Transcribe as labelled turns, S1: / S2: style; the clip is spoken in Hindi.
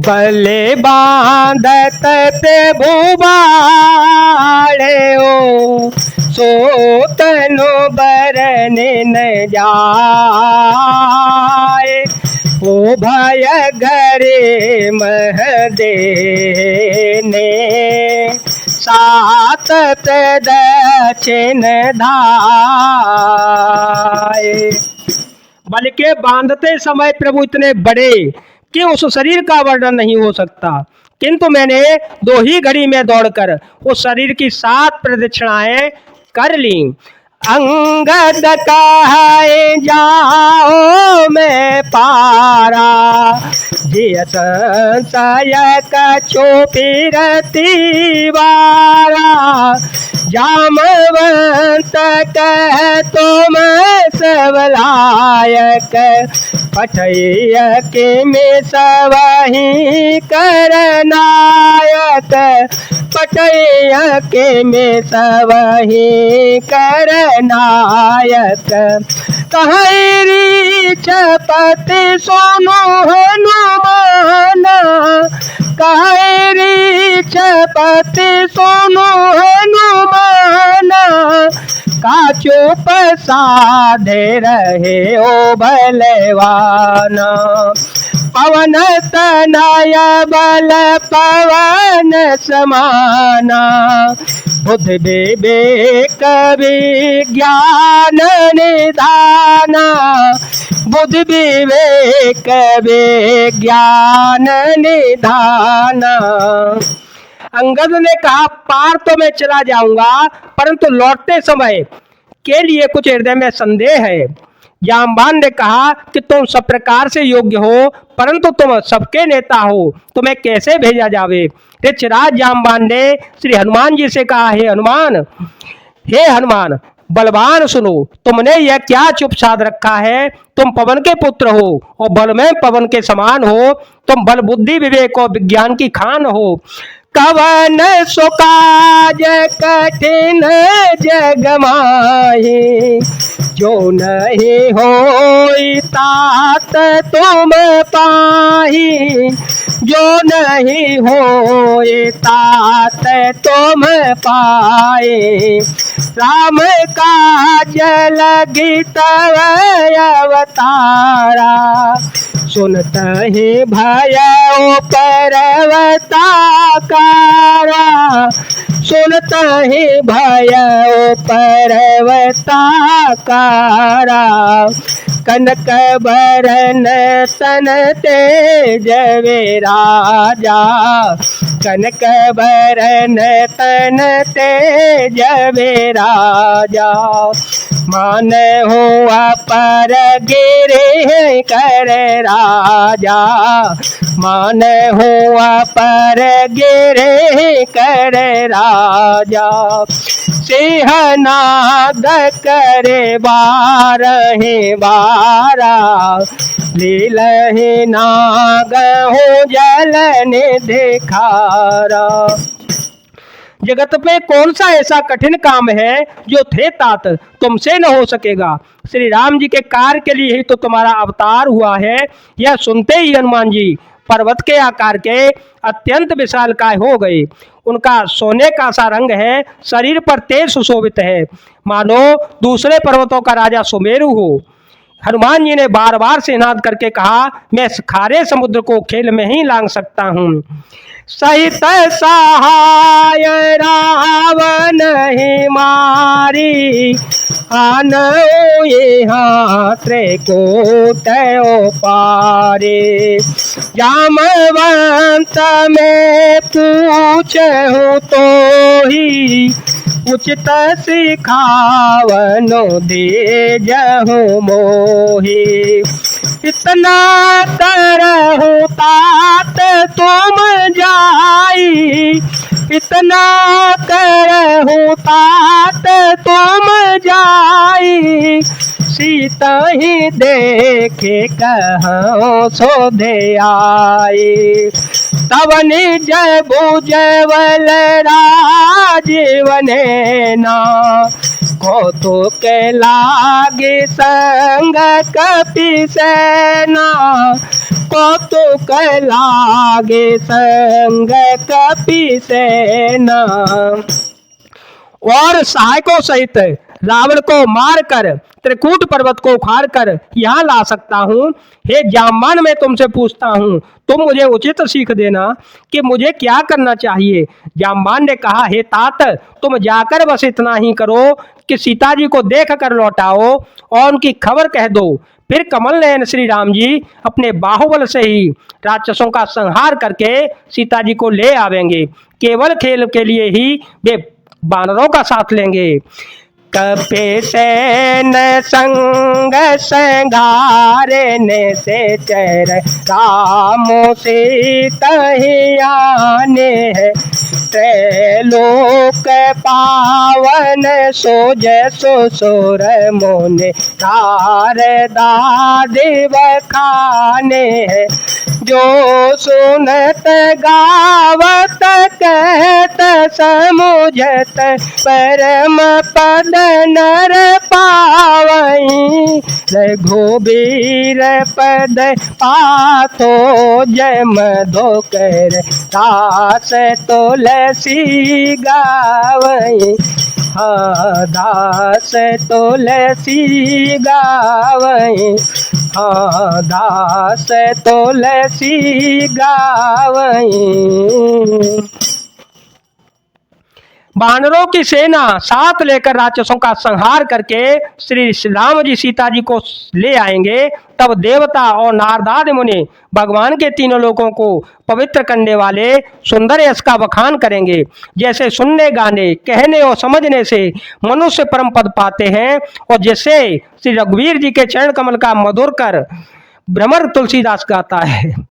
S1: बले बांधत प्रभु बाड़े ओ सोतनो बरने न जाए। ओ भय घरे मह देने सात दक्षिण धाये। बल के बांधते समय प्रभु इतने बड़े कि उस शरीर का वर्णन नहीं हो सकता, किंतु मैंने 2 ही घड़ी में दौड़कर उस शरीर की 7 प्रदक्षिणाएं कर ली। अंगद कहे जाओ मैं पारा, जिय संशय कछु फिरती बारा। जामवंत कह तुम सबलायक, पठैय के में सबहि करनायक। पटैय के में सबहि करनायक। कहरी छपति सोनो हनुमान, कहरी छपति सोनो हनुमान। काचो प्रसादे रहे ओ बलवाना। पवन तनय बल पवन समाना, बुद्धि विवेक विज्ञान निधाना। बुद्धि विवेक विज्ञान निधाना। अंगद ने कहा पार तो मैं चला जाऊंगा, परंतु लौटते समय के लिए कुछ हृदय में संदेह है। जामवान ने कहा कि तुम सब प्रकार से योग्य हो, परंतु तुम सबके नेता हो, तुम्हें कैसे भेजा जावे। ऋक्षराज जामवान ने श्री हनुमान जी से कहा, हे हनुमान बलवान सुनो, तुमने यह क्या चुप साध रखा है। तुम पवन के पुत्र हो और बल में पवन के समान हो। तुम बल बुद्धि विवेक और विज्ञान की खान हो। कवन सुकाज कठिन जग माही, जो नहीं होई तात तुम पाही। जो नहीं होए तात तुम पाए। राम काज लगी तव अवतारा, सुनत ही भय पर्वताकारा। सुनत ही भय पर्वताकारा। कनक बरन तन तेज राजा, कनक बरन तन तेज राजा। मान हुआ पर गिरे कर राजा, मान हुआ पर गिरे कर राजा। सिंहनाद करे बारहे बारा, लीलहि नाग हो जलन दिखारा। जगत में कौन सा ऐसा कठिन काम है जो थे तात तुमसे न हो सकेगा। श्री राम जी के कार्य के लिए ही तो तुम्हारा अवतार हुआ है। यह सुनते ही हनुमान जी पर्वत के आकार के अत्यंत विशालकाय हो गए। उनका सोने का सा रंग है, शरीर पर तेज सुशोभित है, मानो दूसरे पर्वतों का राजा सुमेरु हो। हनुमान जी ने बार बार सिंहनाद करके कहा, मैं खारे समुद्र को खेल में ही लांघ सकता हूँ। सहित सहाय रावण ही मारी, आनो यहाँ त्रिकूट पारे। जामवंत में पूछूं तो ही, उचित सिखावनो दे जहु मोहि। इतना करहु तात तुम जाई, इतना करहु तात तुम जाई। सीता ही देखे कहूँ सोधे आई, तब निज भुजबल राजीवने ना। कौतुक लागे संग कपि सेना, कौतुक लागे संग कपि सेना। और सहायकों सहित रावण को मारकर त्रिकूट पर्वत को उखाड़कर यहाँ ला सकता हूँ। हे जाम्बान, मैं तुमसे पूछता हूँ, तुम मुझे उचित सीख देना कि मुझे क्या करना चाहिए। जाम्बान ने कहा, हे तात, तुम जाकर बस इतना ही करो कि सीता जी को देख कर लौटाओ और उनकी खबर कह दो। फिर कमल नयन श्री राम जी अपने बाहुबल से ही राक्षसों का संहार करके सीता जी को ले आवेंगे। केवल खेल के लिए ही वे वानरों का साथ लेंगे। कपि सेन संग संगारे ने से चर रामो सीतहि आने है। त्रैलोक पावन सो जसो सोर मोने शारदा देव खाने है। जो सुनत गावत कहत समुझत परम पद नर पावई। रघुबीर पद पाथो जम धोकर दास तुलसी गावई। हाँ दास तुलसी गावई, हाँ दास तुलसी गावई। वानरों की सेना साथ लेकर राक्षसों का संहार करके श्री राम जी सीता जी को ले आएंगे। तब देवता और नारदादि मुनि भगवान के तीनों लोकों को पवित्र करने वाले सुंदर यश का बखान करेंगे। जैसे सुनने, गाने, कहने और समझने से मनुष्य परम पद पाते हैं, और जैसे श्री रघुवीर जी के चरण कमल का मधुर कर भ्रमर तुलसीदास गाता है।